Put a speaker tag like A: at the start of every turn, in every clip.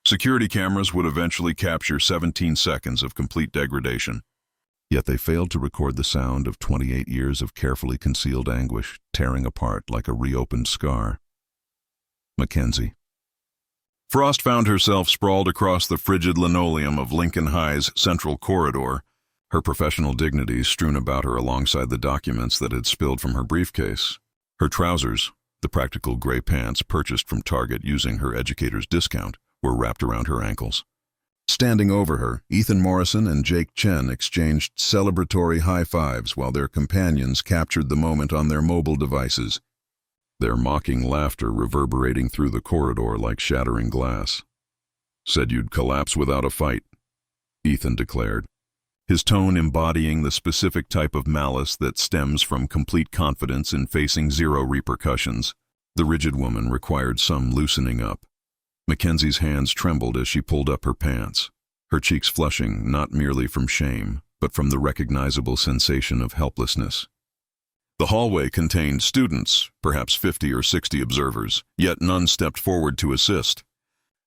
A: Security cameras would eventually capture 17 seconds of complete degradation. Yet they failed to record the sound of 28 years of carefully concealed anguish tearing apart like a reopened scar. Mackenzie. Frost found herself sprawled across the frigid linoleum of Lincoln High's central corridor, her professional dignities strewn about her alongside the documents that had spilled from her briefcase. Her trousers, the practical gray pants purchased from Target using her educator's discount, were wrapped around her ankles. Standing over her, Ethan Morrison and Jake Chen exchanged celebratory high-fives while their companions captured the moment on their mobile devices, their mocking laughter reverberating through the corridor like shattering glass. "Said you'd collapse without a fight," Ethan declared, his tone embodying the specific type of malice that stems from complete confidence in facing zero repercussions. The rigid woman required some loosening up. Mackenzie's hands trembled as she pulled up her pants, her cheeks flushing not merely from shame, but from the recognizable sensation of helplessness. The hallway contained students, perhaps 50 or 60 observers, yet none stepped forward to assist.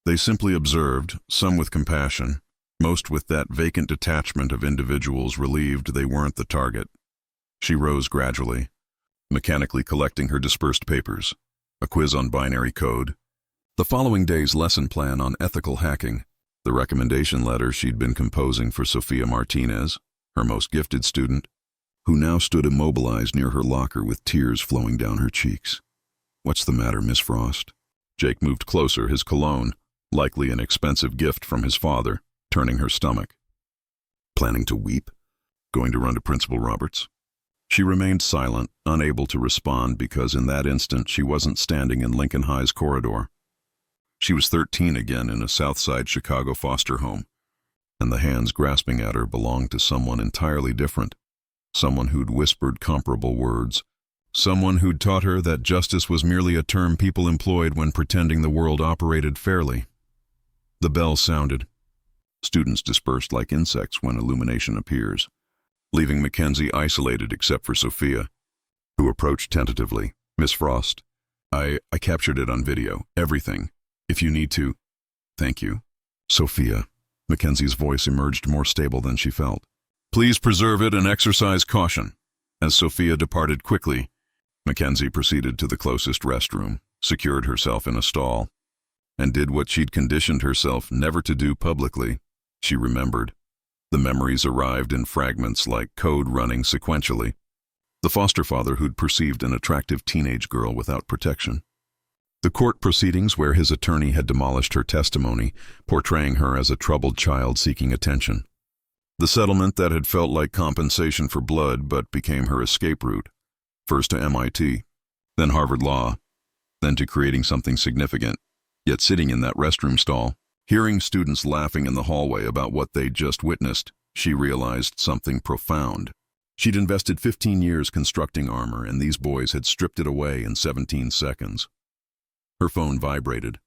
A: They simply observed, some with compassion, most with that vacant detachment of individuals relieved they weren't the target. She rose gradually, mechanically collecting her dispersed papers, a quiz on binary code, the following day's lesson plan on ethical hacking, the recommendation letter she'd been composing for Sophia Martinez, her most gifted student, who now stood immobilized near her locker with tears flowing down her cheeks. "What's the matter, Miss Frost?" Jake moved closer, his cologne, likely an expensive gift from his father, turning her stomach. "Planning to weep? Going to run to Principal Roberts?" She remained silent, unable to respond because in that instant she wasn't standing in Lincoln High's corridor. She was 13 again in a Southside Chicago foster home, and the hands grasping at her belonged to someone entirely different, someone who'd whispered comparable words, someone who'd taught her that justice was merely a term people employed when pretending the world operated fairly. The bell sounded. Students dispersed like insects when illumination appears, leaving Mackenzie isolated except for Sophia, who approached tentatively. "Miss Frost, I captured it on video, everything. If you need to." "Thank you." "Sophia." Mackenzie's voice emerged more stable than she felt. "Please preserve it and exercise caution." As Sophia departed quickly, Mackenzie proceeded to the closest restroom, secured herself in a stall, and did what she'd conditioned herself never to do publicly. She remembered. The memories arrived in fragments like code running sequentially. The foster father who'd perceived an attractive teenage girl without protection. The court proceedings where his attorney had demolished her testimony, portraying her as a troubled child seeking attention. The settlement that had felt like compensation for blood but became her escape route, first to MIT, then Harvard Law, then to creating something significant, yet sitting in that restroom stall, hearing students laughing in the hallway about what they'd just witnessed, she realized something profound. She'd invested 15 years constructing armor, and these boys had stripped it away in 17 seconds. Her phone vibrated.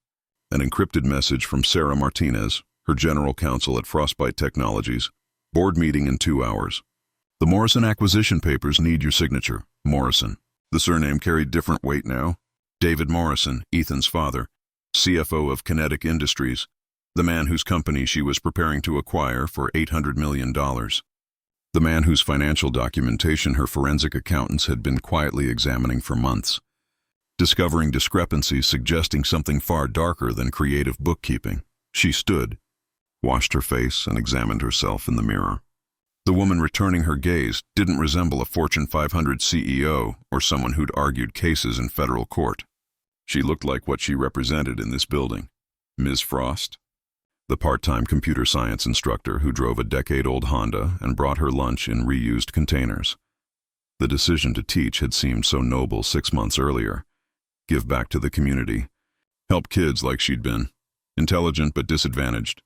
A: An encrypted message from Sarah Martinez, her general counsel at Frostbite Technologies. "Board meeting in 2 hours. The Morrison acquisition papers need your signature. Morrison." The surname carried different weight now. David Morrison, Ethan's father, CFO of Kinetic Industries, the man whose company she was preparing to acquire for $800 million. The man whose financial documentation her forensic accountants had been quietly examining for months, discovering discrepancies suggesting something far darker than creative bookkeeping. She stood, washed her face, and examined herself in the mirror. The woman returning her gaze didn't resemble a Fortune 500 CEO or someone who'd argued cases in federal court. She looked like what she represented in this building. Ms. Frost, the part-time computer science instructor who drove a decade-old Honda and brought her lunch in reused containers. The decision to teach had seemed so noble 6 months earlier. Give back to the community. Help kids like she'd been. Intelligent but disadvantaged.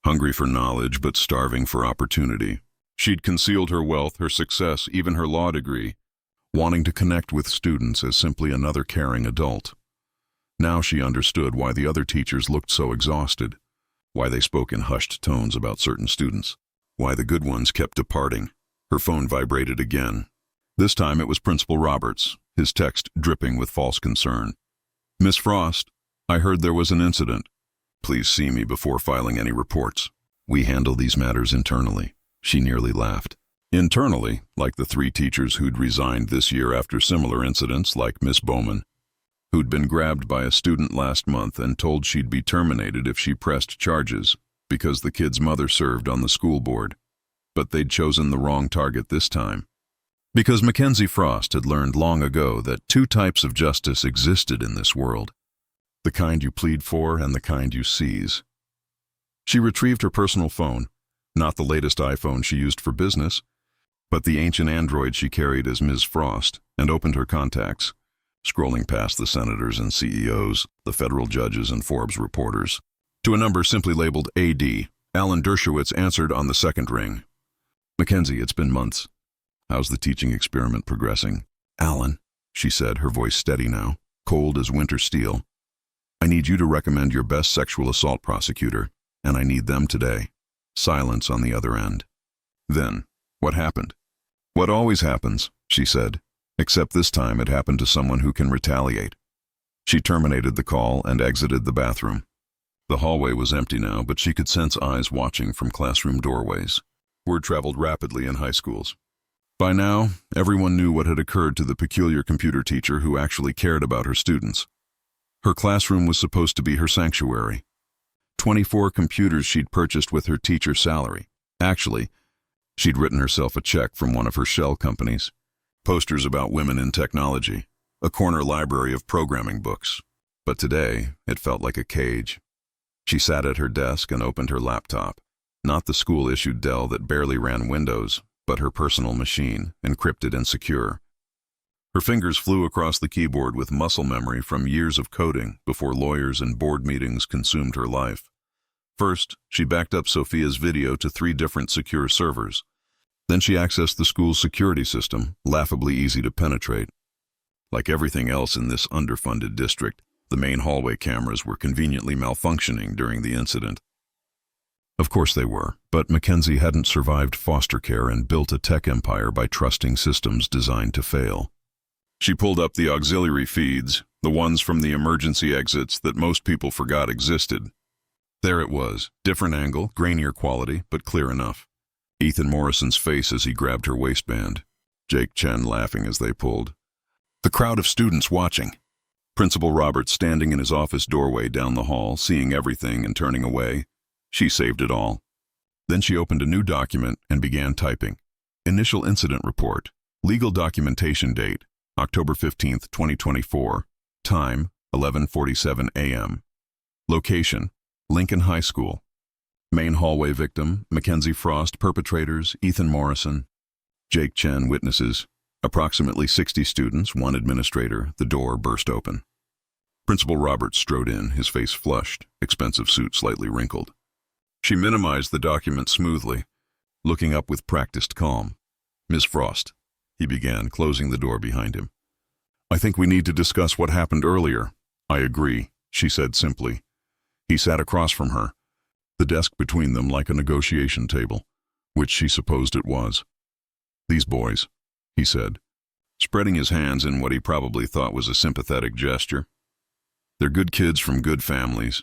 A: Hungry for knowledge but starving for opportunity. She'd concealed her wealth, her success, even her law degree, wanting to connect with students as simply another caring adult. Now she understood why the other teachers looked so exhausted, why they spoke in hushed tones about certain students, why the good ones kept departing. Her phone vibrated again. This time it was Principal Roberts, his text dripping with false concern. "Miss Frost, I heard there was an incident." Please see me before filing any reports. We handle these matters internally. She nearly laughed. Internally, like the 3 teachers who'd resigned this year after similar incidents, like Miss Bowman, who'd been grabbed by a student last month and told she'd be terminated if she pressed charges because the kid's mother served on the school board. But they'd chosen the wrong target this time. Because Mackenzie Frost had learned long ago that 2 types of justice existed in this world: the kind you plead for and the kind you seize. She retrieved her personal phone, not the latest iPhone she used for business, but the ancient Android she carried as Ms. Frost, and opened her contacts, scrolling past the senators and CEOs, the federal judges and Forbes reporters. To a number simply labeled AD, Alan Dershowitz answered on the second ring. Mackenzie, it's been months. How's the teaching experiment progressing? Alan, she said, her voice steady now, cold as winter steel. I need you to recommend your best sexual assault prosecutor, and I need them today. Silence on the other end. Then, what happened? What always happens, she said, except this time it happened to someone who can retaliate. She terminated the call and exited the bathroom. The hallway was empty now, but she could sense eyes watching from classroom doorways. Word traveled rapidly in high schools. By now, everyone knew what had occurred to the peculiar computer teacher who actually cared about her students. Her classroom was supposed to be her sanctuary. 24 computers she'd purchased with her teacher's salary. Actually, she'd written herself a check from one of her shell companies. Posters about women in technology. A corner library of programming books. But today, it felt like a cage. She sat at her desk and opened her laptop. Not the school-issued Dell that barely ran Windows, but her personal machine, encrypted and secure. Her fingers flew across the keyboard with muscle memory from years of coding before lawyers and board meetings consumed her life. First, she backed up Sophia's video to 3 different secure servers. Then she accessed the school's security system, laughably easy to penetrate. Like everything else in this underfunded district, the main hallway cameras were conveniently malfunctioning during the incident. Of course they were, but Mackenzie hadn't survived foster care and built a tech empire by trusting systems designed to fail. She pulled up the auxiliary feeds, the ones from the emergency exits that most people forgot existed. There it was, different angle, grainier quality, but clear enough. Ethan Morrison's face as he grabbed her waistband. Jake Chen laughing as they pulled. The crowd of students watching. Principal Roberts standing in his office doorway down the hall, seeing everything and turning away. She saved it all. Then she opened a new document and began typing. Initial incident report. Legal documentation date, October 15, 2024. Time, 11:47 a.m. Location, Lincoln High School. Main hallway victim, Mackenzie Frost. Perpetrators, Ethan Morrison. Jake Chen. Witnesses, approximately 60 students, 1 administrator. The door burst open. Principal Roberts strode in, his face flushed, expensive suit slightly wrinkled. She minimized the document smoothly, looking up with practiced calm. Ms. Frost, he began, closing the door behind him. I think we need to discuss what happened earlier. I agree, she said simply. He sat across from her, the desk between them like a negotiation table, which she supposed it was. These boys, he said, spreading his hands in what he probably thought was a sympathetic gesture. They're good kids from good families.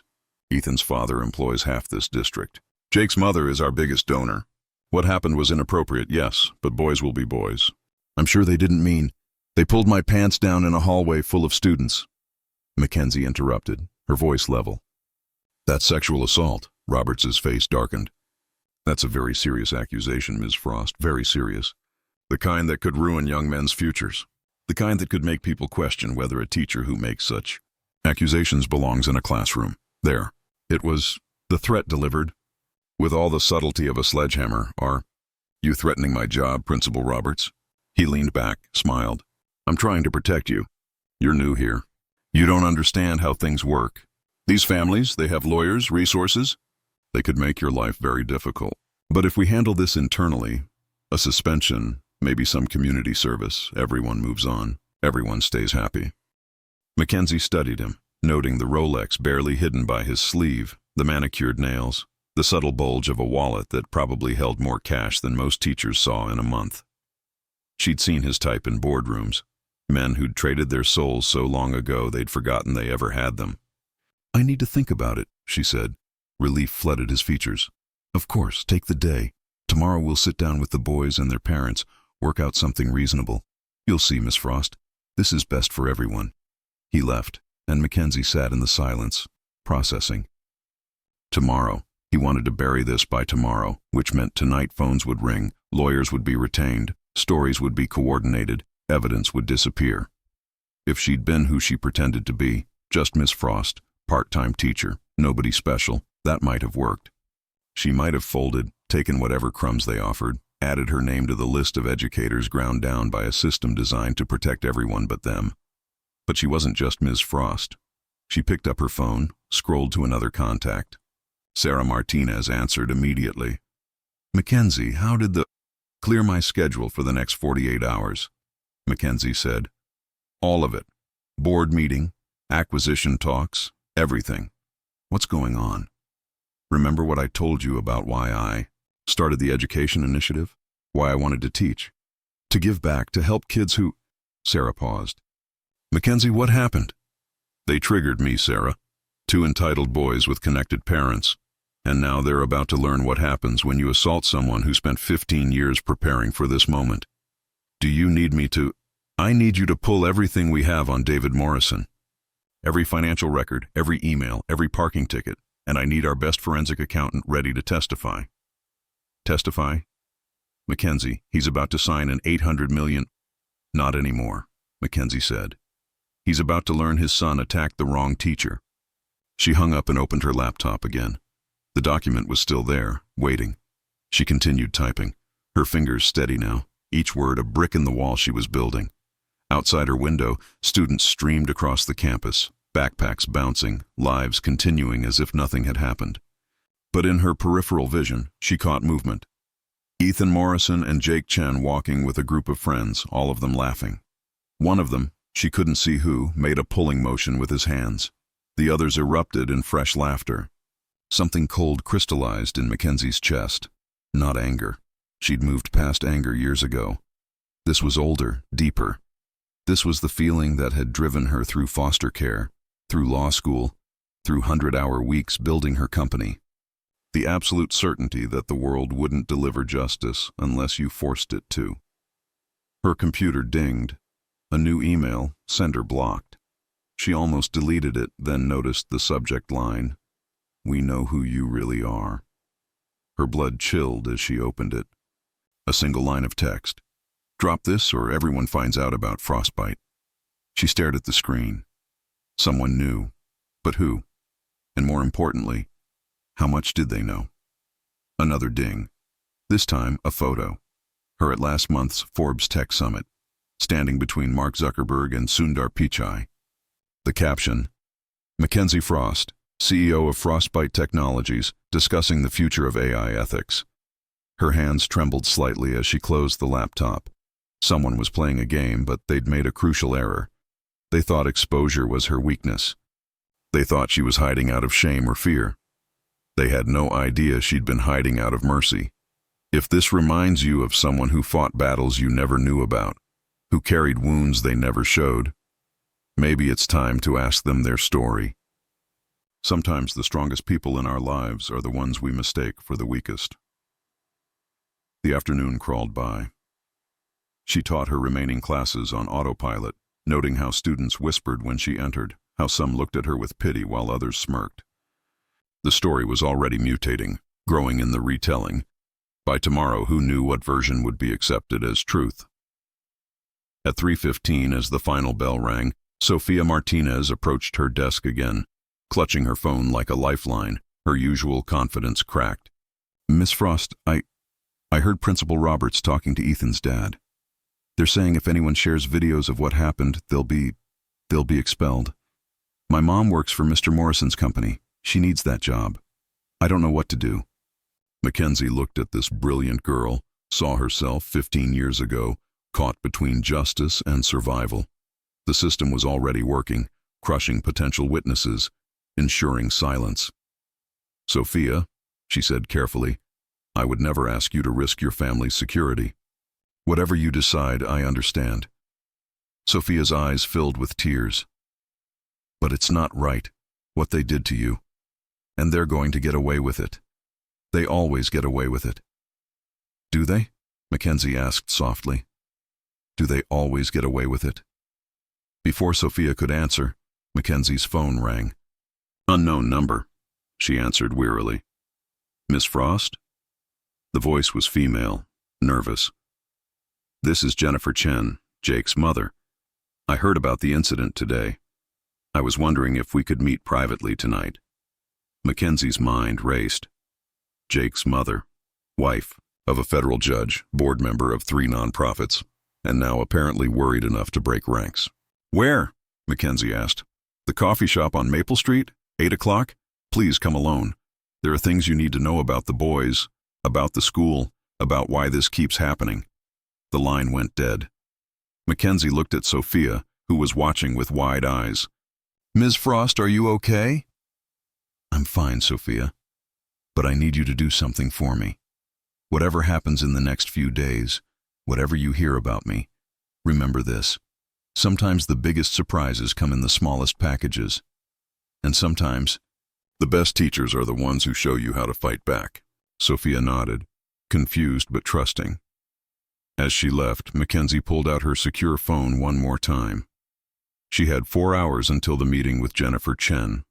A: Ethan's father employs half this district. Jake's mother is our biggest donor. What happened was inappropriate, yes, but boys will be boys. I'm sure they didn't mean. They pulled my pants down in a hallway full of students. Mackenzie interrupted, her voice level. That's sexual assault. Roberts's face darkened. That's a very serious accusation, Ms. Frost, very serious. The kind that could ruin young men's futures. The kind that could make people question whether a teacher who makes such accusations belongs in a classroom. There. It was the threat delivered, with all the subtlety of a sledgehammer. Are you threatening my job, Principal Roberts? He leaned back, smiled. I'm trying to protect you. You're new here. You don't understand how things work. These families, they have lawyers, resources. They could make your life very difficult. But if we handle this internally, a suspension, maybe some community service, everyone moves on. Everyone stays happy. Mackenzie studied him, noting the Rolex barely hidden by his sleeve, the manicured nails, the subtle bulge of a wallet that probably held more cash than most teachers saw in a month. She'd seen his type in boardrooms, men who'd traded their souls so long ago they'd forgotten they ever had them. I need to think about it, she said. Relief flooded his features. Of course, take the day. Tomorrow we'll sit down with the boys and their parents, work out something reasonable. You'll see, Miss Frost. This is best for everyone. He left, and Mackenzie sat in the silence, processing. Tomorrow. He wanted to bury this by tomorrow, which meant tonight phones would ring, lawyers would be retained, stories would be coordinated, evidence would disappear. If she'd been who she pretended to be, just Miss Frost, part-time teacher, nobody special, that might have worked. She might have folded, taken whatever crumbs they offered, added her name to the list of educators ground down by a system designed to protect everyone but them. But she wasn't just Ms. Frost. She picked up her phone, scrolled to another contact. Sarah Martinez answered immediately. Mackenzie, how did the... Clear my schedule for the next 48 hours, Mackenzie said. All of it. Board meeting, acquisition talks, everything. What's going on? Remember what I told you about why I started the education initiative? Why I wanted to teach? To give back, to help kids who... Sarah paused. Mackenzie, what happened? They triggered me, Sarah. 2 entitled boys with connected parents. And now they're about to learn what happens when you assault someone who spent 15 years preparing for this moment. Do you need me to... I need you to pull everything we have on David Morrison. Every financial record, every email, every parking ticket, and I need our best forensic accountant ready to testify. Testify? Mackenzie, he's about to sign an $800 million... Not anymore, Mackenzie said. He's about to learn his son attacked the wrong teacher. She hung up and opened her laptop again. The document was still there, waiting. She continued typing, her fingers steady now, each word a brick in the wall she was building. Outside her window, students streamed across the campus, backpacks bouncing, lives continuing as if nothing had happened. But in her peripheral vision, she caught movement. Ethan Morrison and Jake Chen walking with a group of friends, all of them laughing. One of them, she couldn't see who, made a pulling motion with his hands. The others erupted in fresh laughter. Something cold crystallized in Mackenzie's chest. Not anger. She'd moved past anger years ago. This was older, deeper. This was the feeling that had driven her through foster care, through law school, through 100-hour weeks building her company. The absolute certainty that the world wouldn't deliver justice unless you forced it to. Her computer dinged. A new email, sender blocked. She almost deleted it, then noticed the subject line. We know who you really are. Her blood chilled as she opened it. A single line of text. Drop this or everyone finds out about frostbite. She stared at the screen. Someone knew. But who? And more importantly, how much did they know? Another ding. This time, a photo. Her at last month's Forbes Tech Summit, standing between Mark Zuckerberg and Sundar Pichai. The caption, Mackenzie Frost, CEO of Frostbite Technologies, discussing the future of AI ethics. Her hands trembled slightly as she closed the laptop. Someone was playing a game, but they'd made a crucial error. They thought exposure was her weakness. They thought she was hiding out of shame or fear. They had no idea she'd been hiding out of mercy. If this reminds you of someone who fought battles you never knew about, who carried wounds they never showed, maybe it's time to ask them their story. Sometimes the strongest people in our lives are the ones we mistake for the weakest. The afternoon crawled by. She taught her remaining classes on autopilot, noting how students whispered when she entered, how some looked at her with pity while others smirked. The story was already mutating, growing in the retelling. By tomorrow, who knew what version would be accepted as truth? At 3:15, as the final bell rang, Sophia Martinez approached her desk again, clutching her phone like a lifeline, her usual confidence cracked. Miss Frost, I heard Principal Roberts talking to Ethan's dad. They're saying if anyone shares videos of what happened, they'll be expelled. My mom works for Mr. Morrison's company. She needs that job. I don't know what to do. Mackenzie looked at this brilliant girl, saw herself 15 years ago, caught between justice and survival. The system was already working, crushing potential witnesses, ensuring silence. Sophia, she said carefully, I would never ask you to risk your family's security. Whatever you decide, I understand. Sophia's eyes filled with tears. But it's not right, what they did to you. And they're going to get away with it. They always get away with it. Do they? Mackenzie asked softly. Do they always get away with it? Before Sophia could answer, Mackenzie's phone rang. Unknown number, she answered wearily. Miss Frost? The voice was female, nervous. This is Jennifer Chen, Jake's mother. I heard about the incident today. I was wondering if we could meet privately tonight. Mackenzie's mind raced. Jake's mother, wife of a federal judge, board member of 3 nonprofits, and now apparently worried enough to break ranks. Where? Mackenzie asked. The coffee shop on Maple Street? 8 o'clock? Please come alone. There are things you need to know about the boys, about the school, about why this keeps happening. The line went dead. Mackenzie looked at Sophia, who was watching with wide eyes. Ms. Frost, are you okay? I'm fine, Sophia. But I need you to do something for me. Whatever happens in the next few days, whatever you hear about me, remember this. Sometimes the biggest surprises come in the smallest packages. And sometimes, the best teachers are the ones who show you how to fight back. Sophia nodded, confused but trusting. As she left, Mackenzie pulled out her secure phone one more time. She had 4 hours until the meeting with Jennifer Chen.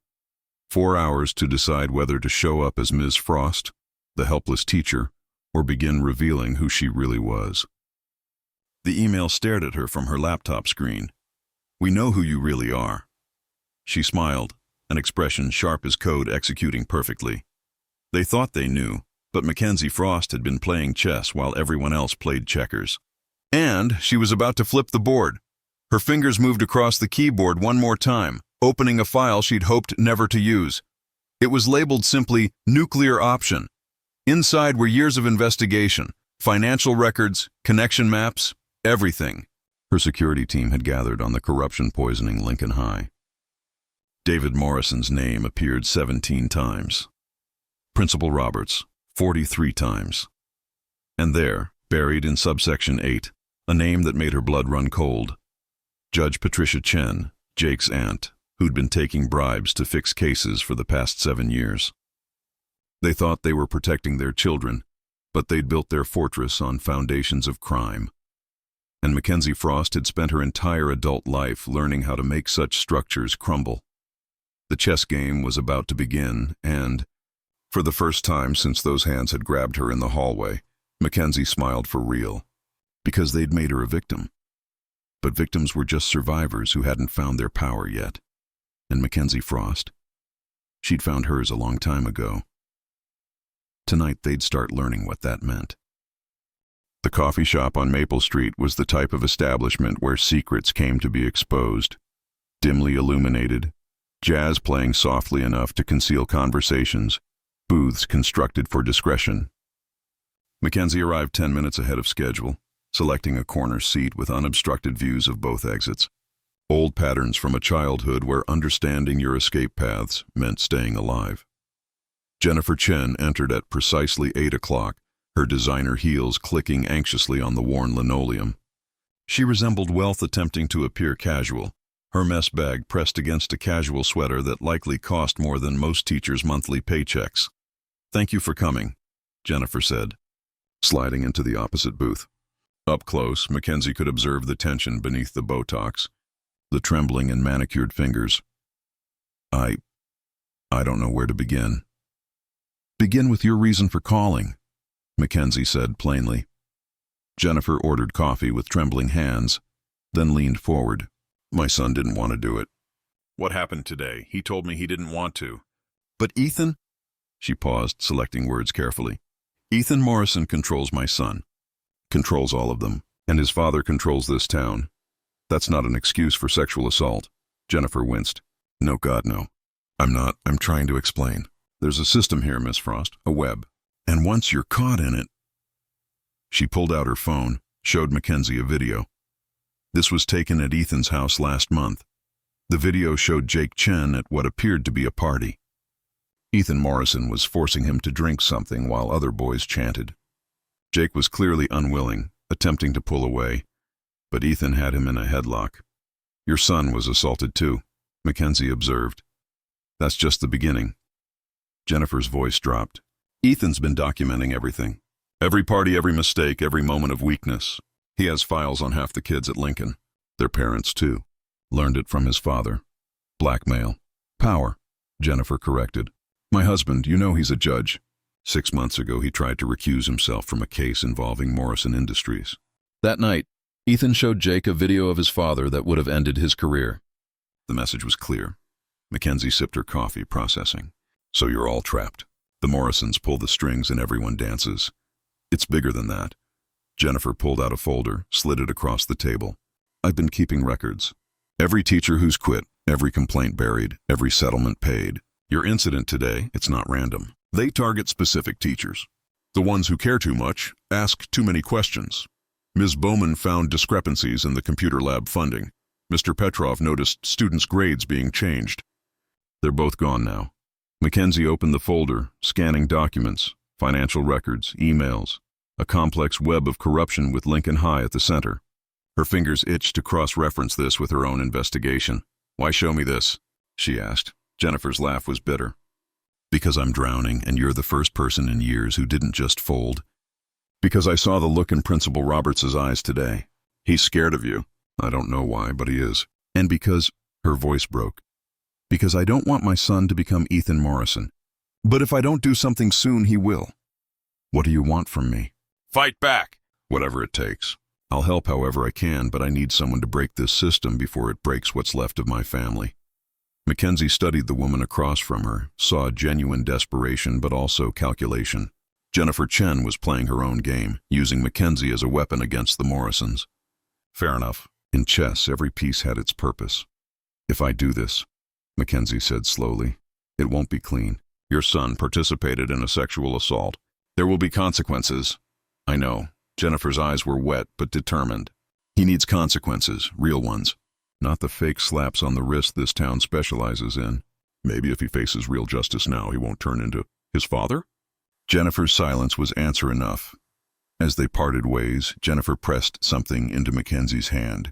A: 4 hours to decide whether to show up as Ms. Frost, the helpless teacher, or begin revealing who she really was. The email stared at her from her laptop screen. We know who you really are. She smiled, an expression sharp as code executing perfectly. They thought they knew, but Mackenzie Frost had been playing chess while everyone else played checkers. And she was about to flip the board. Her fingers moved across the keyboard one more time, opening a file she'd hoped never to use. It was labeled simply Nuclear Option. Inside were years of investigation, financial records, connection maps, everything. Her security team had gathered on the corruption-poisoning Lincoln High. David Morrison's name appeared 17 times. Principal Roberts, 43 times. And there, buried in subsection 8, a name that made her blood run cold. Judge Patricia Chen, Jake's aunt, who'd been taking bribes to fix cases for the past 7 years. They thought they were protecting their children, but they'd built their fortress on foundations of crime. And Mackenzie Frost had spent her entire adult life learning how to make such structures crumble. The chess game was about to begin, and, for the first time since those hands had grabbed her in the hallway, Mackenzie smiled for real, because they'd made her a victim. But victims were just survivors who hadn't found their power yet. And Mackenzie Frost, she'd found hers a long time ago. Tonight they'd start learning what that meant. The coffee shop on Maple Street was the type of establishment where secrets came to be exposed. Dimly illuminated, jazz playing softly enough to conceal conversations, booths constructed for discretion. Mackenzie arrived 10 minutes ahead of schedule, selecting a corner seat with unobstructed views of both exits. Old patterns from a childhood where understanding your escape paths meant staying alive. Jennifer Chen entered at precisely 8 o'clock, her designer heels clicking anxiously on the worn linoleum. She resembled wealth attempting to appear casual, her mess bag pressed against a casual sweater that likely cost more than most teachers' monthly paychecks. Thank you for coming, Jennifer said, sliding into the opposite booth. Up close, Mackenzie could observe the tension beneath the Botox, the trembling and manicured fingers. I don't know where to begin. Begin with your reason for calling, Mackenzie said plainly. Jennifer ordered coffee with trembling hands, then leaned forward. My son didn't want to do it. What happened today? He told me he didn't want to. But Ethan? She paused, selecting words carefully. Ethan Morrison controls my son. Controls all of them. And his father controls this town. That's not an excuse for sexual assault. Jennifer winced. No, God, no. I'm trying to explain. There's a system here, Miss Frost, a web. And once you're caught in it... She pulled out her phone, showed Mackenzie a video. This was taken at Ethan's house last month. The video showed Jake Chen at what appeared to be a party. Ethan Morrison was forcing him to drink something while other boys chanted. Jake was clearly unwilling, attempting to pull away, but Ethan had him in a headlock. Your son was assaulted too, Mackenzie observed. That's just the beginning. Jennifer's voice dropped. Ethan's been documenting everything. Every party, every mistake, every moment of weakness. He has files on half the kids at Lincoln. Their parents, too. Learned it from his father. Blackmail. Power, Jennifer corrected. My husband, you know he's a judge. 6 months ago, he tried to recuse himself from a case involving Morrison Industries. That night, Ethan showed Jake a video of his father that would have ended his career. The message was clear. Mackenzie sipped her coffee, processing. So you're all trapped. The Morrisons pull the strings and everyone dances. It's bigger than that. Jennifer pulled out a folder, slid it across the table. I've been keeping records. Every teacher who's quit, every complaint buried, every settlement paid. Your incident today, it's not random. They target specific teachers. The ones who care too much, ask too many questions. Ms. Bowman found discrepancies in the computer lab funding. Mr. Petrov noticed students' grades being changed. They're both gone now. Mackenzie opened the folder, scanning documents, financial records, emails, a complex web of corruption with Lincoln High at the center. Her fingers itched to cross-reference this with her own investigation. Why show me this? She asked. Jennifer's laugh was bitter. Because I'm drowning and you're the first person in years who didn't just fold. Because I saw the look in Principal Roberts' eyes today. He's scared of you. I don't know why, but he is. And because, her voice broke. Because I don't want my son to become Ethan Morrison. But if I don't do something soon, he will. What do you want from me? Fight back! Whatever it takes. I'll help however I can, but I need someone to break this system before it breaks what's left of my family. Mackenzie studied the woman across from her, saw genuine desperation but also calculation. Jennifer Chen was playing her own game, using Mackenzie as a weapon against the Morrisons. Fair enough. In chess, every piece had its purpose. If I do this, Mackenzie said slowly, it won't be clean. Your son participated in a sexual assault. There will be consequences. I know. Jennifer's eyes were wet but determined. He needs consequences, real ones. Not the fake slaps on the wrist this town specializes in. Maybe if he faces real justice now, he won't turn into his father? Jennifer's silence was answer enough. As they parted ways, Jennifer pressed something into Mackenzie's hand.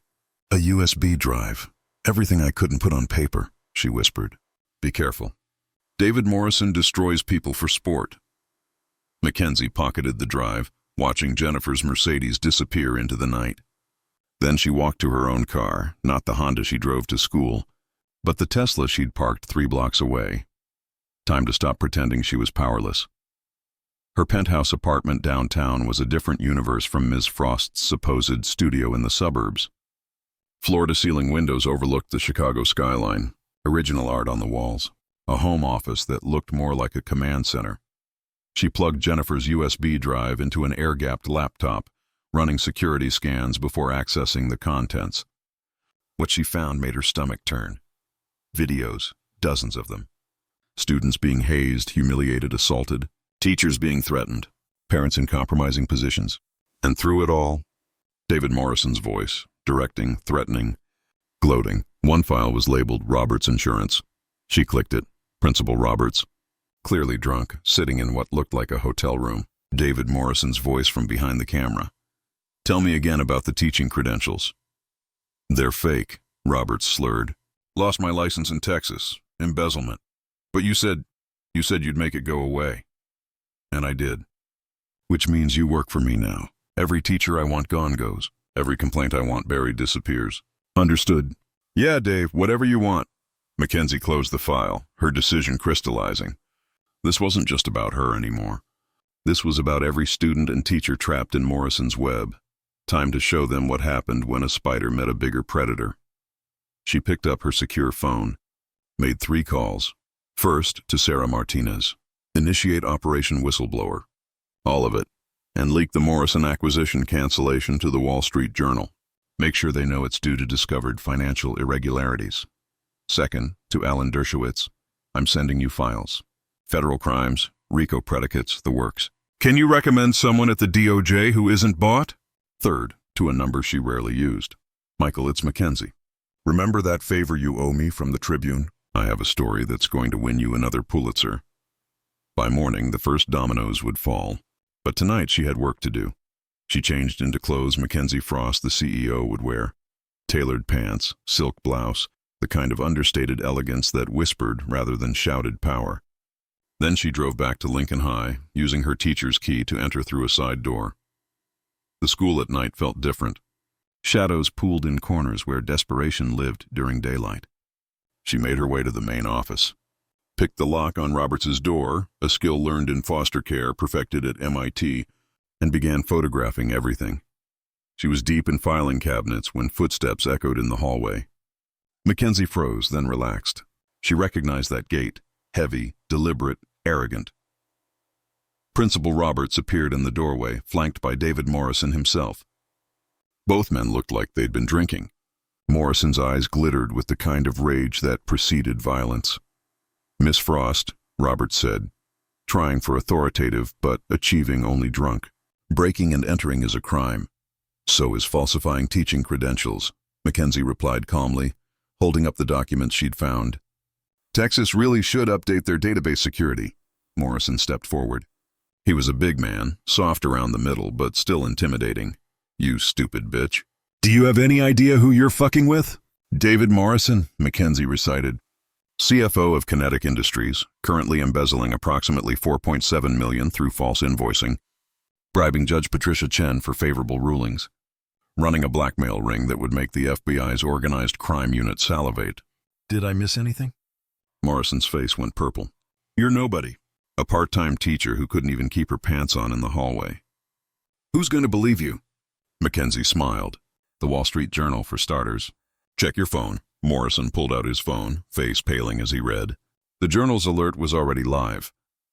A: A USB drive. Everything I couldn't put on paper, she whispered. Be careful. David Morrison destroys people for sport. Mackenzie pocketed the drive, watching Jennifer's Mercedes disappear into the night. Then she walked to her own car, not the Honda she drove to school, but the Tesla she'd parked 3 blocks away. Time to stop pretending she was powerless. Her penthouse apartment downtown was a different universe from Ms. Frost's supposed studio in the suburbs. Floor-to-ceiling windows overlooked the Chicago skyline, original art on the walls, a home office that looked more like a command center. She plugged Jennifer's USB drive into an air-gapped laptop, running security scans before accessing the contents. What she found made her stomach turn. Videos, dozens of them. Students being hazed, humiliated, assaulted, teachers being threatened, parents in compromising positions. And through it all, David Morrison's voice, directing, threatening, gloating. One file was labeled Roberts Insurance. She clicked it. Principal Roberts. Clearly drunk, sitting in what looked like a hotel room. David Morrison's voice from behind the camera. Tell me again about the teaching credentials. They're fake, Roberts slurred. Lost my license in Texas. Embezzlement. But you said you'd make it go away. And I did. Which means you work for me now. Every teacher I want gone goes. Every complaint I want buried disappears. Understood. Yeah, Dave, whatever you want. Mackenzie closed the file, her decision crystallizing. This wasn't just about her anymore. This was about every student and teacher trapped in Morrison's web. Time to show them what happened when a spider met a bigger predator. She picked up her secure phone, made 3 calls. First, to Sarah Martinez. Initiate Operation Whistleblower. All of it. And leak the Morrison acquisition cancellation to the Wall Street Journal. Make sure they know it's due to discovered financial irregularities. Second, to Alan Dershowitz. I'm sending you files. Federal crimes, RICO predicates, the works. Can you recommend someone at the DOJ who isn't bought? Third, to a number she rarely used. Michael, it's Mackenzie. Remember that favor you owe me from the Tribune? I have a story that's going to win you another Pulitzer. By morning, the first dominoes would fall. But tonight she had work to do. She changed into clothes Mackenzie Frost, the CEO, would wear. Tailored pants, silk blouse, the kind of understated elegance that whispered rather than shouted power. Then she drove back to Lincoln High, using her teacher's key to enter through a side door. The school at night felt different. Shadows pooled in corners where desperation lived during daylight. She made her way to the main office, picked the lock on Roberts's door, a skill learned in foster care perfected at MIT, and began photographing everything. She was deep in filing cabinets when footsteps echoed in the hallway. Mackenzie froze, then relaxed. She recognized that gait, heavy, deliberate, arrogant. Principal Roberts appeared in the doorway, flanked by David Morrison himself. Both men looked like they'd been drinking. Morrison's eyes glittered with the kind of rage that preceded violence. "Miss Frost," Roberts said, trying for authoritative but achieving only drunk. "Breaking and entering is a crime. So is falsifying teaching credentials," Mackenzie replied calmly, holding up the documents she'd found. "Texas really should update their database security." Morrison stepped forward. He was a big man, soft around the middle, but still intimidating. "You stupid bitch. Do you have any idea who you're fucking with?" "David Morrison," Mackenzie recited. "CFO of Kinetic Industries, currently embezzling approximately $4.7 million through false invoicing, bribing Judge Patricia Chen for favorable rulings, running a blackmail ring that would make the FBI's organized crime unit salivate." "Did I miss anything?" Morrison's face went purple. "You're nobody. A part-time teacher who couldn't even keep her pants on in the hallway. Who's going to believe you?" Mackenzie smiled. "The Wall Street Journal, for starters." "Check your phone." Morrison pulled out his phone, face paling as he read. The Journal's alert was already live.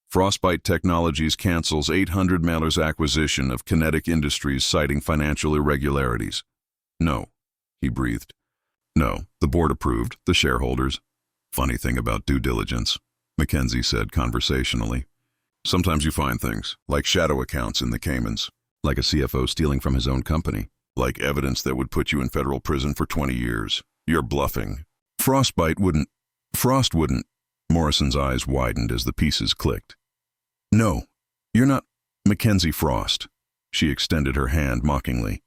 A: "Frostbite Technologies cancels 800 mailers acquisition of Kinetic Industries citing financial irregularities." "No," he breathed. "No, the board approved, the shareholders." "Funny thing about due diligence," Mackenzie said conversationally. "Sometimes you find things, like shadow accounts in the Caymans, like a CFO stealing from his own company, like evidence that would put you in federal prison for 20 years. You're bluffing. Frost wouldn't. Morrison's eyes widened as the pieces clicked. "No, you're not Mackenzie Frost." She extended her hand mockingly.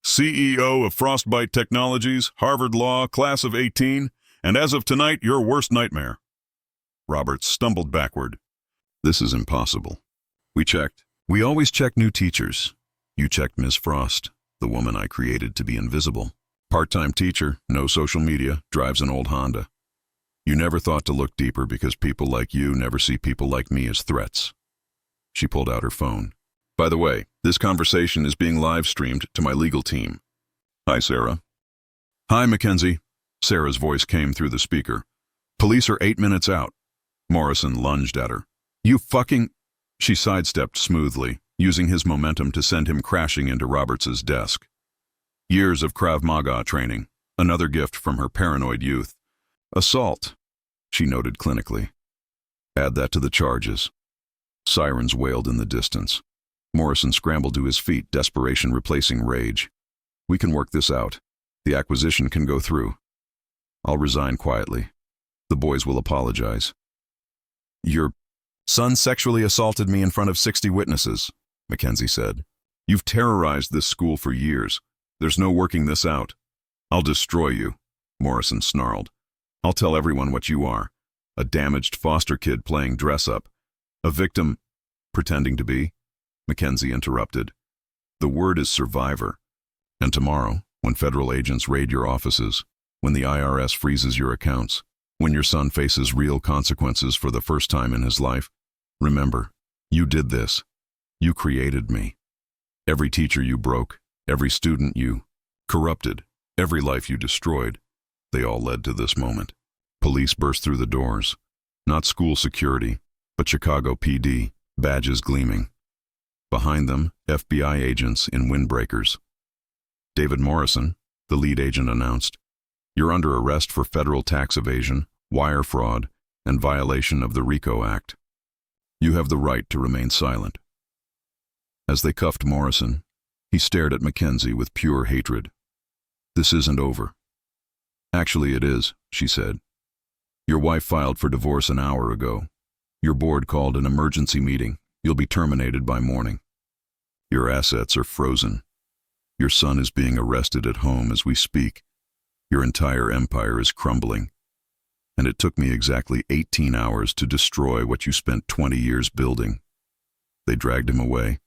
A: "CEO of Frostbite Technologies, Harvard Law, class of 18, and as of tonight, your worst nightmare." Roberts stumbled backward. "This is impossible. We checked. We always check new teachers. You checked Miss Frost, the woman I created to be invisible. Part-time teacher, no social media, drives an old Honda. You never thought to look deeper because people like you never see people like me as threats." She pulled out her phone. "By the way, this conversation is being live-streamed to my legal team." "Hi, Sarah." "Hi, Mackenzie." Sarah's voice came through the speaker. "Police are 8 minutes out." Morrison lunged at her. "You fucking—" She sidestepped smoothly, using his momentum to send him crashing into Roberts's desk. Years of Krav Maga training, another gift from her paranoid youth. "Assault," she noted clinically. "Add that to the charges." Sirens wailed in the distance. Morrison scrambled to his feet, desperation replacing rage. "We can work this out. The acquisition can go through. I'll resign quietly. The boys will apologize." "Your son sexually assaulted me in front of 60 witnesses, Mackenzie said. "You've terrorized this school for years. There's no working this out." "I'll destroy you," Morrison snarled. "I'll tell everyone what you are. A damaged foster kid playing dress-up. A victim pretending to be," Mackenzie interrupted. "The word is survivor. And tomorrow, when federal agents raid your offices, when the IRS freezes your accounts, when your son faces real consequences for the first time in his life, remember, you did this. You created me. Every teacher you broke, every student you corrupted, every life you destroyed, they all led to this moment." Police burst through the doors. Not school security, but Chicago PD, badges gleaming. Behind them, FBI agents in windbreakers. "David Morrison," the lead agent announced, "you're under arrest for federal tax evasion, wire fraud, and violation of the RICO Act. You have the right to remain silent." As they cuffed Morrison, he stared at Mackenzie with pure hatred. "This isn't over." "Actually, it is," she said. "Your wife filed for divorce an hour ago. Your board called an emergency meeting. You'll be terminated by morning. Your assets are frozen. Your son is being arrested at home as we speak. Your entire empire is crumbling. And it took me exactly 18 hours to destroy what you spent 20 years building. They dragged him away,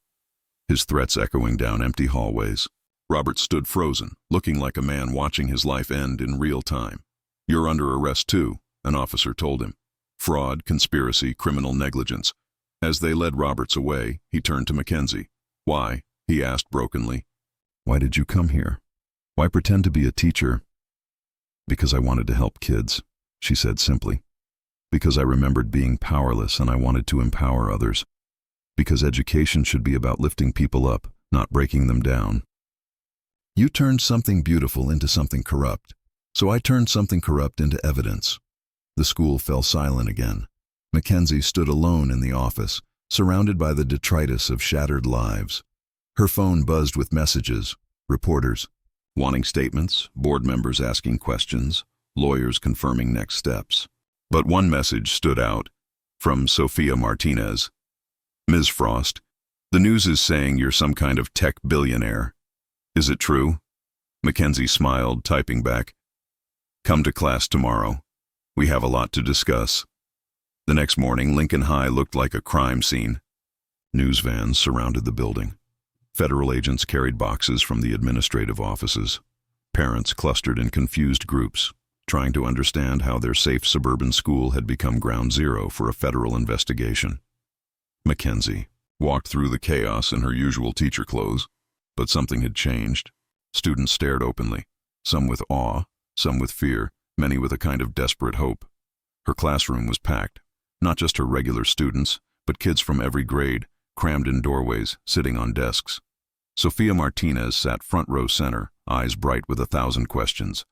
A: his threats echoing down empty hallways. Robert stood frozen, looking like a man watching his life end in real time. "You're under arrest too," an officer told him. "Fraud, conspiracy, criminal negligence." As they led Roberts away, he turned to Mackenzie. "Why?" he asked brokenly. "Why did you come here? Why pretend to be a teacher?" "Because I wanted to help kids," she said simply. "Because I remembered being powerless and I wanted to empower others. Because education should be about lifting people up, not breaking them down. You turned something beautiful into something corrupt, so I turned something corrupt into evidence." The school fell silent again. Mackenzie stood alone in the office, surrounded by the detritus of shattered lives. Her phone buzzed with messages, reporters wanting statements, board members asking questions, lawyers confirming next steps. But one message stood out, from Sophia Martinez. "Ms. Frost, the news is saying you're some kind of tech billionaire. Is it true?" Mackenzie smiled, typing back, "Come to class tomorrow. We have a lot to discuss." The next morning, Lincoln High looked like a crime scene. News vans surrounded the building. Federal agents carried boxes from the administrative offices. Parents clustered in confused groups, trying to understand how their safe suburban school had become ground zero for a federal investigation. Mackenzie walked through the chaos in her usual teacher clothes, but something had changed. Students stared openly, some with awe, some with fear, many with a kind of desperate hope. Her classroom was packed, not just her regular students, but kids from every grade, crammed in doorways, sitting on desks. Sophia Martinez sat front row center, eyes bright with 1,000 questions.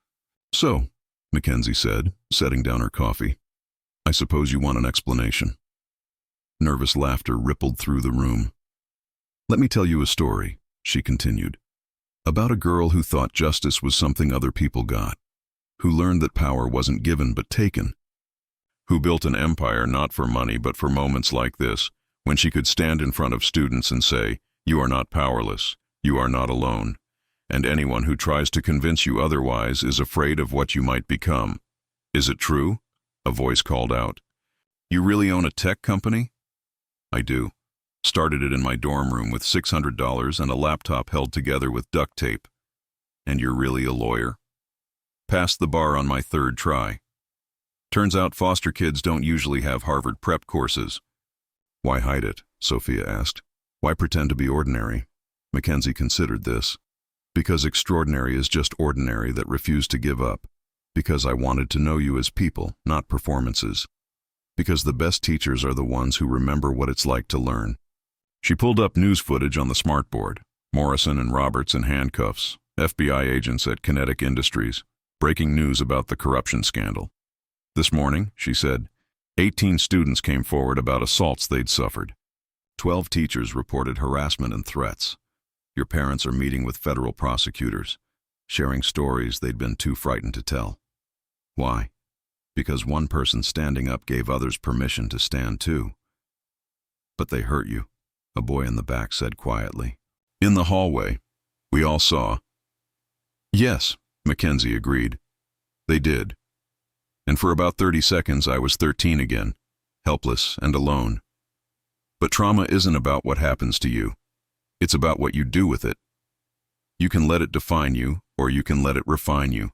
A: "So," Mackenzie said, setting down her coffee, "I suppose you want an explanation." Nervous laughter rippled through the room. "Let me tell you a story," she continued, "about a girl who thought justice was something other people got, who learned that power wasn't given but taken, who built an empire not for money but for moments like this, when she could stand in front of students and say, 'You are not powerless, you are not alone, and anyone who tries to convince you otherwise is afraid of what you might become.' Is it true?" A voice called out. "You really own a tech company?" "I do. Started it in my dorm room with $600 and a laptop held together with duct tape." "And you're really a lawyer?" "Passed the bar on my 3rd try. Turns out foster kids don't usually have Harvard prep courses." "Why hide it?" Sophia asked. "Why pretend to be ordinary?" Mackenzie considered this. "Because extraordinary is just ordinary that refused to give up. Because I wanted to know you as people, not performances. Because the best teachers are the ones who remember what it's like to learn." She pulled up news footage on the smartboard. Morrison and Roberts in handcuffs, FBI agents at Kinetic Industries, breaking news about the corruption scandal. "This morning," she said, 18 students came forward about assaults they'd suffered. 12 teachers reported harassment and threats. Your parents are meeting with federal prosecutors, sharing stories they'd been too frightened to tell. Why? Because one person standing up gave others permission to stand too. "But they hurt you," a boy in the back said quietly. "In the hallway. We all saw." "Yes," Mackenzie agreed. "They did. And for about 30 seconds I was 13 again, helpless and alone. But trauma isn't about what happens to you. It's about what you do with it. You can let it define you, or you can let it refine you.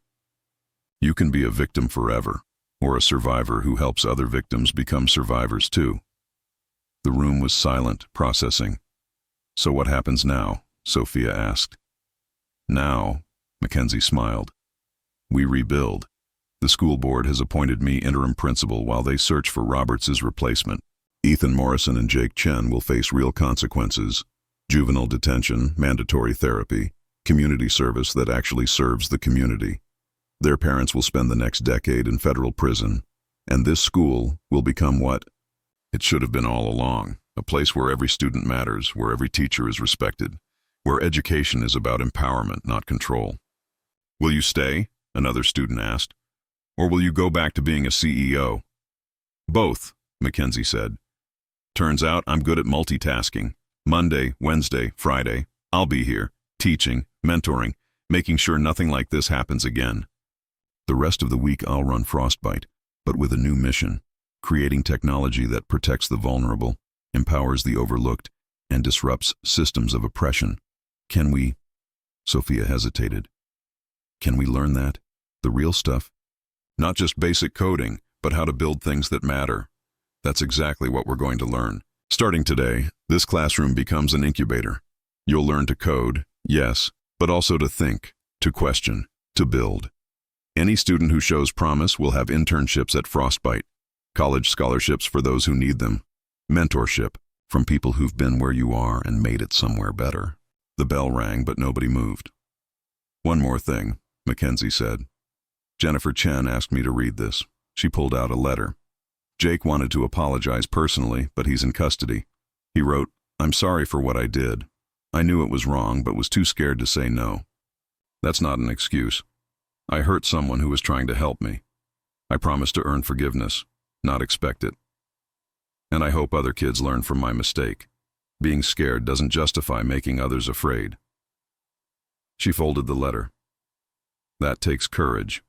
A: You can be a victim forever, or a survivor who helps other victims become survivors too." The room was silent, processing. "So what happens now?" Sophia asked. "Now," Mackenzie smiled, "we rebuild. The school board has appointed me interim principal while they search for Roberts' replacement. Ethan Morrison and Jake Chen will face real consequences: juvenile detention, mandatory therapy, community service that actually serves the community. Their parents will spend the next decade in federal prison, and this school will become what it should have been all along: a place where every student matters, where every teacher is respected, where education is about empowerment, not control." "Will you stay?" another student asked. "Or will you go back to being a CEO?" "Both," Mackenzie said. "Turns out I'm good at multitasking. Monday, Wednesday, Friday, I'll be here, teaching, mentoring, making sure nothing like this happens again. The rest of the week I'll run Frostbite, but with a new mission, creating technology that protects the vulnerable, empowers the overlooked, and disrupts systems of oppression. Can we? Sophia hesitated. Can we learn that? The real stuff? Not just basic coding, but how to build things that matter. That's exactly what we're going to learn. Starting today, this classroom becomes an incubator. You'll learn to code, yes, but also to think, to question, to build. Any student who shows promise will have internships at Frostbite, college scholarships for those who need them, mentorship from people who've been where you are and made it somewhere better. The bell rang, but nobody moved. One more thing, Mackenzie said. Jennifer Chen asked me to read this. She pulled out a letter. Jake wanted to apologize personally, but he's in custody. He wrote, "I'm sorry for what I did. I knew it was wrong, but was too scared to say no. That's not an excuse. I hurt someone who was trying to help me. I promise to earn forgiveness, not expect it. And I hope other kids learn from my mistake. Being scared doesn't justify making others afraid." She folded the letter. That takes courage.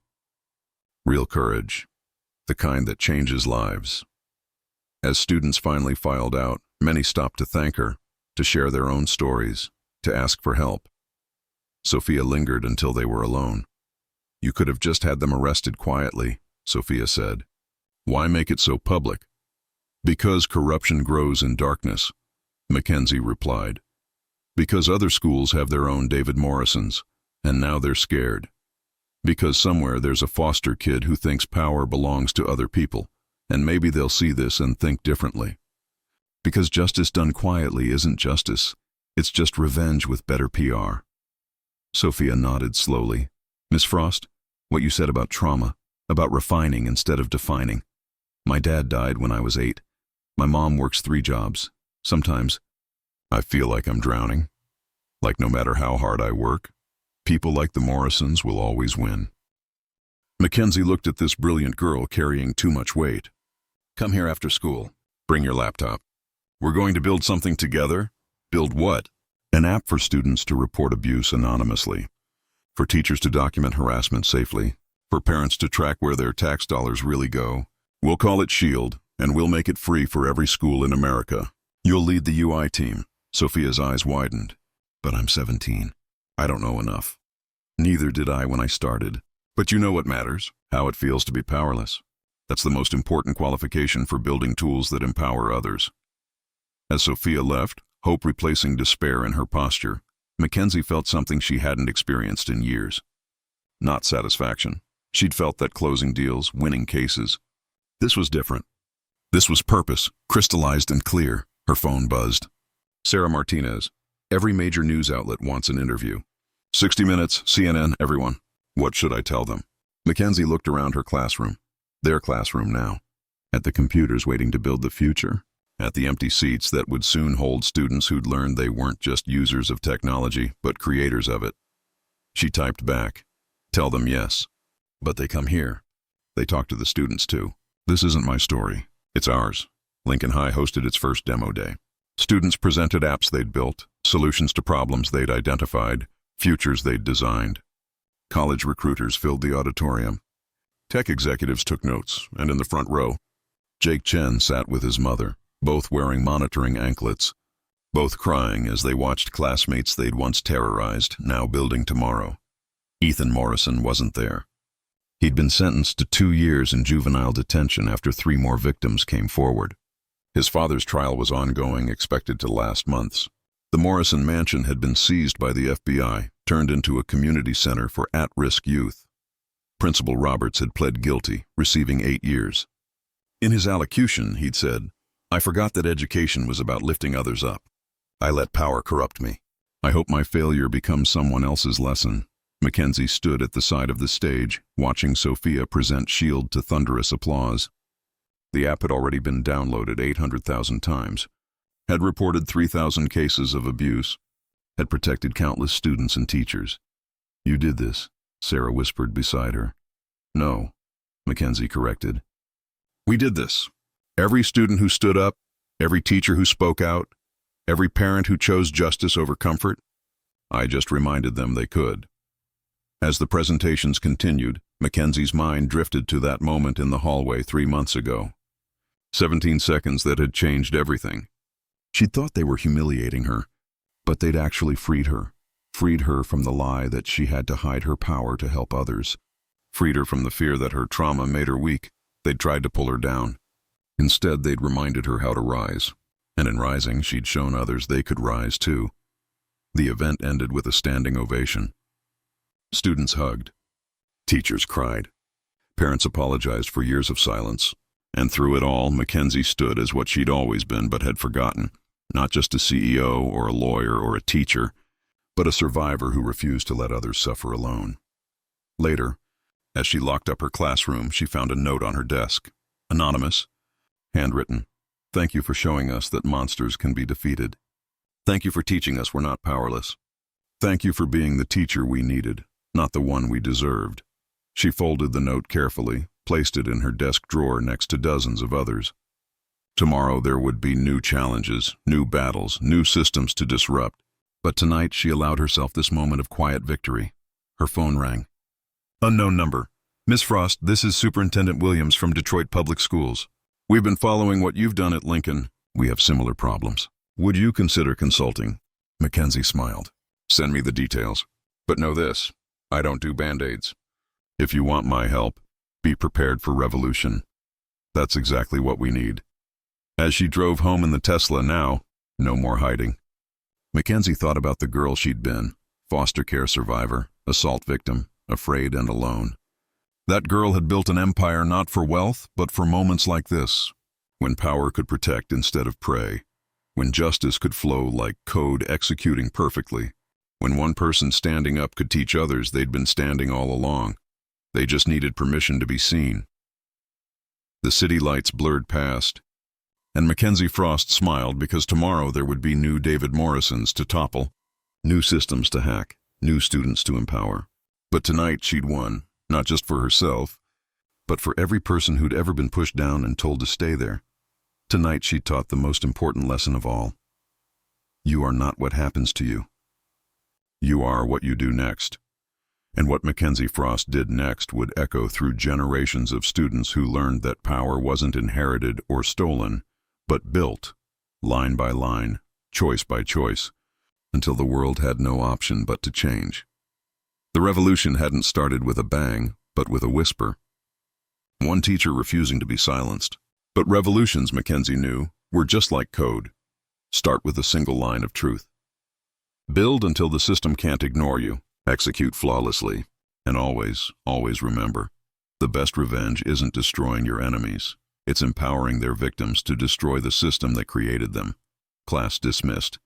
A: Real courage. The kind that changes lives. As students finally filed out, many stopped to thank her, to share their own stories, to ask for help. Sophia lingered until they were alone. "You could have just had them arrested quietly," Sophia said. "Why make it so public?" "Because corruption grows in darkness," Mackenzie replied. "Because other schools have their own David Morrisons, and now they're scared. Because somewhere there's a foster kid who thinks power belongs to other people, and maybe they'll see this and think differently. Because justice done quietly isn't justice, it's just revenge with better PR." Sophia nodded slowly. "Miss Frost, what you said about trauma, about refining instead of defining. My dad died when I was 8. My mom works 3 jobs. Sometimes I feel like I'm drowning. Like no matter how hard I work, people like the Morrisons will always win." Mackenzie looked at this brilliant girl carrying too much weight. "Come here after school. Bring your laptop. We're going to build something together." "Build what?" "An app for students to report abuse anonymously, for teachers to document harassment safely, for parents to track where their tax dollars really go. We'll call it SHIELD, and we'll make it free for every school in America. You'll lead the UI team." Sophia's eyes widened. "But I'm 17. I don't know enough." "Neither did I when I started. But you know what matters, how it feels to be powerless. That's the most important qualification for building tools that empower others." As Sophia left, hope replacing despair in her posture, Mackenzie felt something she hadn't experienced in years. Not satisfaction. She'd felt that closing deals, winning cases. This was different. This was purpose, crystallized and clear. Her phone buzzed. Sarah Martinez. Every major news outlet wants an interview. 60 Minutes, CNN, everyone. What should I tell them? Mackenzie looked around her classroom. Their classroom now. At the computers waiting to build the future. At the empty seats that would soon hold students who'd learned they weren't just users of technology, but creators of it. She typed back. Tell them yes. But they come here. They talk to the students too. This isn't my story. It's ours. Lincoln High hosted its first demo day. Students presented apps they'd built, solutions to problems they'd identified, futures they'd designed. College recruiters filled the auditorium. Tech executives took notes, and in the front row, Jake Chen sat with his mother, both wearing monitoring anklets, both crying as they watched classmates they'd once terrorized, now building tomorrow. Ethan Morrison wasn't there. He'd been sentenced to 2 years in juvenile detention after 3 more victims came forward. His father's trial was ongoing, expected to last months. The Morrison mansion had been seized by the FBI, turned into a community center for at-risk youth. Principal Roberts had pled guilty, receiving 8 years. In his allocution, he'd said, "I forgot that education was about lifting others up. I let power corrupt me. I hope my failure becomes someone else's lesson." Mackenzie stood at the side of the stage, watching Sophia present SHIELD to thunderous applause. The app had already been downloaded 800,000 times, had reported 3,000 cases of abuse, had protected countless students and teachers. "You did this," Sarah whispered beside her. "No," Mackenzie corrected. "We did this. Every student who stood up, every teacher who spoke out, every parent who chose justice over comfort. I just reminded them they could." As the presentations continued, Mackenzie's mind drifted to that moment in the hallway 3 months ago. 17 seconds that had changed everything. She'd thought they were humiliating her, but they'd actually freed her from the lie that she had to hide her power to help others, freed her from the fear that her trauma made her weak. They'd tried to pull her down. Instead, they'd reminded her how to rise, and in rising, she'd shown others they could rise too. The event ended with a standing ovation. Students hugged. Teachers cried. Parents apologized for years of silence. And through it all, Mackenzie stood as what she'd always been but had forgotten, not just a CEO or a lawyer or a teacher, but a survivor who refused to let others suffer alone. Later, as she locked up her classroom, she found a note on her desk. Anonymous. Handwritten. Thank you for showing us that monsters can be defeated. Thank you for teaching us we're not powerless. Thank you for being the teacher we needed, not the one we deserved. She folded the note carefully, placed it in her desk drawer next to dozens of others. Tomorrow there would be new challenges, new battles, new systems to disrupt. But tonight she allowed herself this moment of quiet victory. Her phone rang. Unknown number. Miss Frost, this is Superintendent Williams from Detroit Public Schools. We've been following what you've done at Lincoln. We have similar problems. Would you consider consulting? Mackenzie smiled. Send me the details. But know this, I don't do Band-Aids. If you want my help, be prepared for revolution. That's exactly what we need. As she drove home in the Tesla now, no more hiding. Mackenzie thought about the girl she'd been, foster care survivor, assault victim, afraid and alone. That girl had built an empire not for wealth, but for moments like this, when power could protect instead of prey, when justice could flow like code executing perfectly, when one person standing up could teach others they'd been standing all along. They just needed permission to be seen. The city lights blurred past, and Mackenzie Frost smiled because tomorrow there would be new David Morrisons to topple, new systems to hack, new students to empower. But tonight she'd won, not just for herself, but for every person who'd ever been pushed down and told to stay there. Tonight she taught the most important lesson of all. You are not what happens to you. You are what you do next. And what Mackenzie Frost did next would echo through generations of students who learned that power wasn't inherited or stolen, but built, line by line, choice by choice, until the world had no option but to change. The revolution hadn't started with a bang, but with a whisper. One teacher refusing to be silenced. But revolutions, Mackenzie knew, were just like code. Start with a single line of truth. Build until the system can't ignore you. Execute flawlessly. And always, always remember, the best revenge isn't destroying your enemies. It's empowering their victims to destroy the system that created them. Class dismissed.